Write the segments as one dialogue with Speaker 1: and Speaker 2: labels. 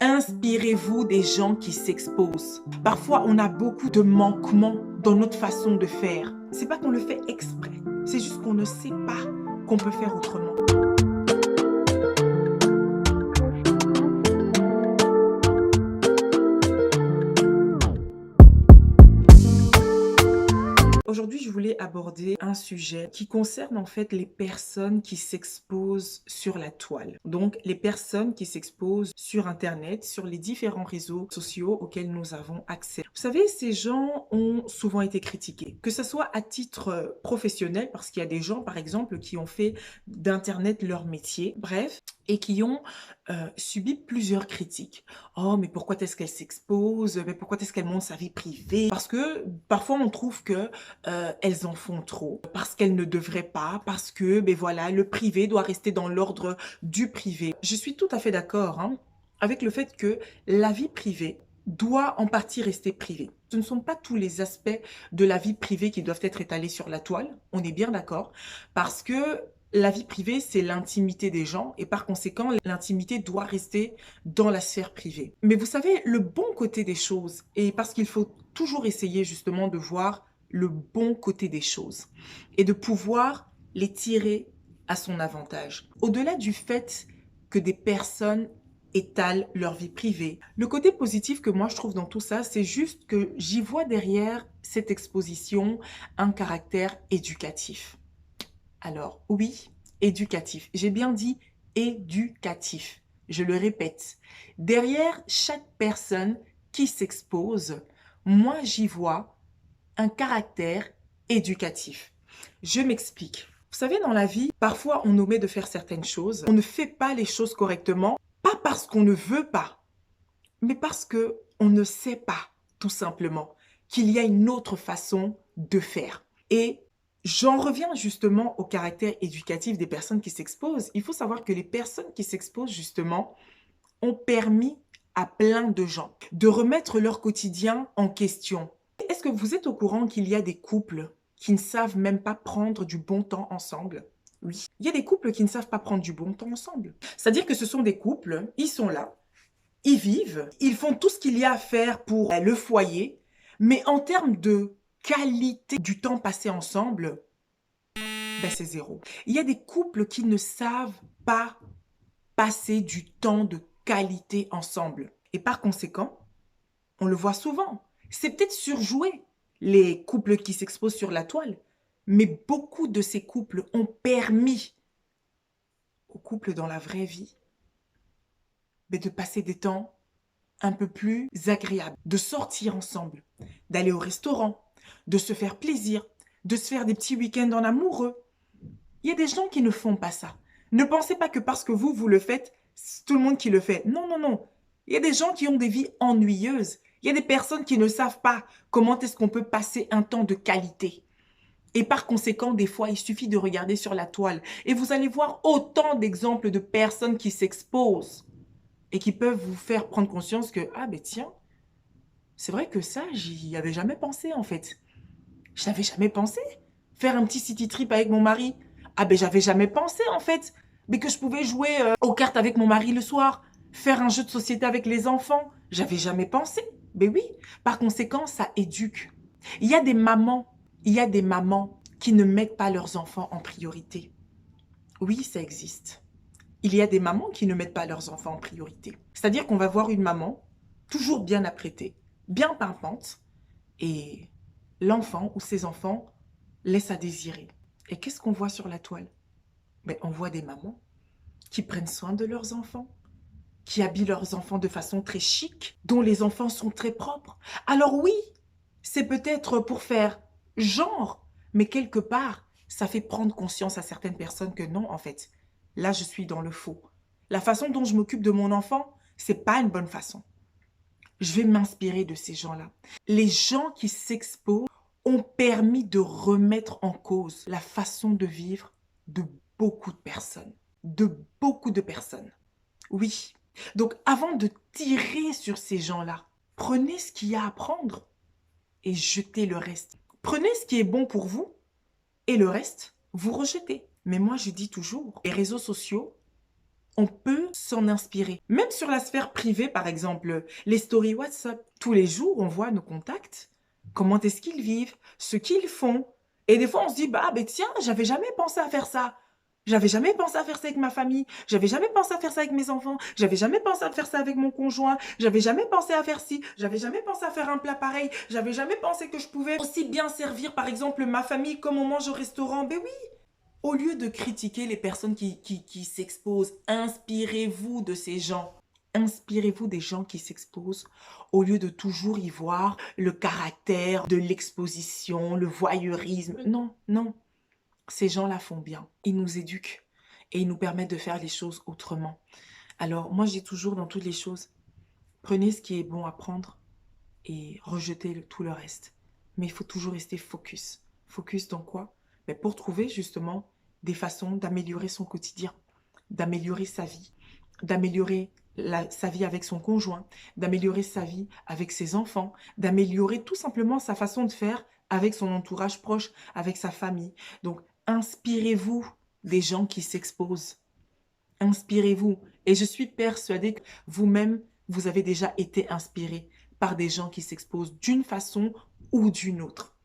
Speaker 1: Inspirez-vous des gens qui s'exposent. Parfois, on a beaucoup de manquements dans notre façon de faire. C'est pas qu'on le fait exprès, c'est juste qu'on ne sait pas qu'on peut faire autrement. Aujourd'hui, je voulais aborder un sujet qui concerne en fait les personnes qui s'exposent sur la toile. Donc, les personnes qui s'exposent sur Internet, sur les différents réseaux sociaux auxquels nous avons accès. Vous savez, ces gens ont souvent été critiqués, que ce soit à titre professionnel, parce qu'il y a des gens, par exemple, qui ont fait d'Internet leur métier, bref, et qui ont subi plusieurs critiques. Oh, mais pourquoi est-ce qu'elle s'expose? Mais pourquoi est-ce qu'elle montre sa vie privée? Parce que parfois on trouve que elles en font trop, parce qu'elles ne devraient pas, parce que ben voilà, le privé doit rester dans l'ordre du privé. Je suis tout à fait d'accord avec le fait que la vie privée doit en partie rester privée. Ce ne sont pas tous les aspects de la vie privée qui doivent être étalés sur la toile, on est bien d'accord, parce que la vie privée, c'est l'intimité des gens et par conséquent, l'intimité doit rester dans la sphère privée. Mais vous savez, le bon côté des choses, et parce qu'il faut toujours essayer justement de voir le bon côté des choses et de pouvoir les tirer à son avantage. Au-delà du fait que des personnes étalent leur vie privée, le côté positif que moi je trouve dans tout ça, c'est juste que j'y vois derrière cette exposition un caractère éducatif. Alors oui, éducatif. J'ai bien dit éducatif. Je le répète. Derrière chaque personne qui s'expose, moi j'y vois un caractère éducatif. Je m'explique. Vous savez, dans la vie, parfois on omet de faire certaines choses. On ne fait pas les choses correctement, pas parce qu'on ne veut pas, mais parce que on ne sait pas, tout simplement, qu'il y a une autre façon de faire. Et j'en reviens justement au caractère éducatif des personnes qui s'exposent. Il faut savoir que les personnes qui s'exposent justement ont permis à plein de gens de remettre leur quotidien en question. Est-ce que vous êtes au courant qu'il y a des couples qui ne savent même pas prendre du bon temps ensemble? Oui, il y a des couples qui ne savent pas prendre du bon temps ensemble. C'est-à-dire que ce sont des couples, ils sont là, ils vivent, ils font tout ce qu'il y a à faire pour le foyer, mais en termes de qualité du temps passé ensemble, ben c'est zéro. Il y a des couples qui ne savent pas passer du temps de qualité ensemble. Et par conséquent, on le voit souvent. C'est peut-être surjoué, les couples qui s'exposent sur la toile, mais beaucoup de ces couples ont permis aux couples dans la vraie vie de passer des temps un peu plus agréables, de sortir ensemble, d'aller au restaurant, de se faire plaisir, de se faire des petits week-ends en amoureux. Il y a des gens qui ne font pas ça. Ne pensez pas que parce que vous le faites, c'est tout le monde qui le fait. Non, non, non. Il y a des gens qui ont des vies ennuyeuses. Il y a des personnes qui ne savent pas comment est-ce qu'on peut passer un temps de qualité. Et par conséquent, des fois, il suffit de regarder sur la toile et vous allez voir autant d'exemples de personnes qui s'exposent et qui peuvent vous faire prendre conscience que, ah ben tiens, c'est vrai que ça, j'y avais jamais pensé en fait. Je n'avais jamais pensé. Faire un petit city trip avec mon mari. Ah ben j'avais jamais pensé en fait. Mais que je pouvais jouer aux cartes avec mon mari le soir. Faire un jeu de société avec les enfants. J'avais jamais pensé. Ben oui. Par conséquent, ça éduque. Il y a des mamans. Il y a des mamans qui ne mettent pas leurs enfants en priorité. Oui, ça existe. Il y a des mamans qui ne mettent pas leurs enfants en priorité. C'est-à-dire qu'on va voir une maman toujours bien apprêtée, bien pimpante, et l'enfant ou ses enfants laissent à désirer. Et qu'est-ce qu'on voit sur la toile? Ben, on voit des mamans qui prennent soin de leurs enfants, qui habillent leurs enfants de façon très chic, dont les enfants sont très propres. Alors oui, c'est peut-être pour faire genre, mais quelque part, ça fait prendre conscience à certaines personnes que non, en fait, là, je suis dans le faux. La façon dont je m'occupe de mon enfant, c'est pas une bonne façon. Je vais m'inspirer de ces gens-là. Les gens qui s'exposent ont permis de remettre en cause la façon de vivre de beaucoup de personnes. De beaucoup de personnes. Oui. Donc, avant de tirer sur ces gens-là, prenez ce qu'il y a à prendre et jetez le reste. Prenez ce qui est bon pour vous et le reste, vous rejetez. Mais moi, je dis toujours, les réseaux sociaux, On peut s'en inspirer. Même sur la sphère privée, par exemple, les stories WhatsApp. Tous les jours, on voit nos contacts, comment est-ce qu'ils vivent, ce qu'ils font. Et des fois, on se dit, bah, ben tiens, j'avais jamais pensé à faire ça. J'avais jamais pensé à faire ça avec ma famille. J'avais jamais pensé à faire ça avec mes enfants. J'avais jamais pensé à faire ça avec mon conjoint. J'avais jamais pensé à faire ci. J'avais jamais pensé à faire un plat pareil. J'avais jamais pensé que je pouvais aussi bien servir, par exemple, ma famille comme on mange au restaurant. Ben oui, au lieu de critiquer les personnes qui s'exposent, inspirez-vous de ces gens. Inspirez-vous des gens qui s'exposent au lieu de toujours y voir le caractère de l'exposition, le voyeurisme. Non, non. Ces gens-là font bien. Ils nous éduquent et ils nous permettent de faire les choses autrement. Alors, moi, je dis toujours dans toutes les choses, prenez ce qui est bon à prendre et rejetez tout le reste. Mais il faut toujours rester focus. Focus dans quoi? Mais pour trouver justement des façons d'améliorer son quotidien, d'améliorer sa vie, d'améliorer sa vie avec son conjoint, d'améliorer sa vie avec ses enfants, d'améliorer tout simplement sa façon de faire avec son entourage proche, avec sa famille. Donc, inspirez-vous des gens qui s'exposent. Inspirez-vous. Et je suis persuadée que vous-même, vous avez déjà été inspiré par des gens qui s'exposent d'une façon ou d'une autre.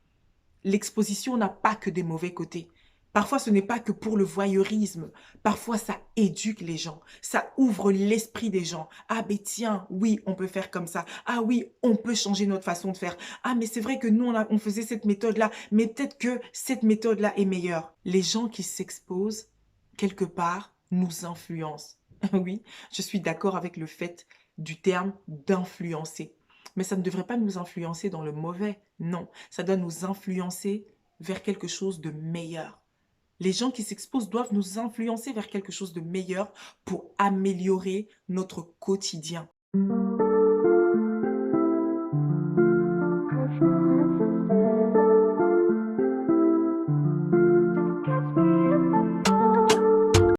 Speaker 1: L'exposition n'a pas que des mauvais côtés. Parfois, ce n'est pas que pour le voyeurisme. Parfois, ça éduque les gens. Ça ouvre l'esprit des gens. Ah, ben tiens, oui, on peut faire comme ça. Ah oui, on peut changer notre façon de faire. Ah, mais c'est vrai que nous, on faisait cette méthode-là. Mais peut-être que cette méthode-là est meilleure. Les gens qui s'exposent, quelque part, nous influencent. Oui, je suis d'accord avec le fait du terme d'influencer. Mais ça ne devrait pas nous influencer dans le mauvais. Non, ça doit nous influencer vers quelque chose de meilleur. Les gens qui s'exposent doivent nous influencer vers quelque chose de meilleur pour améliorer notre quotidien.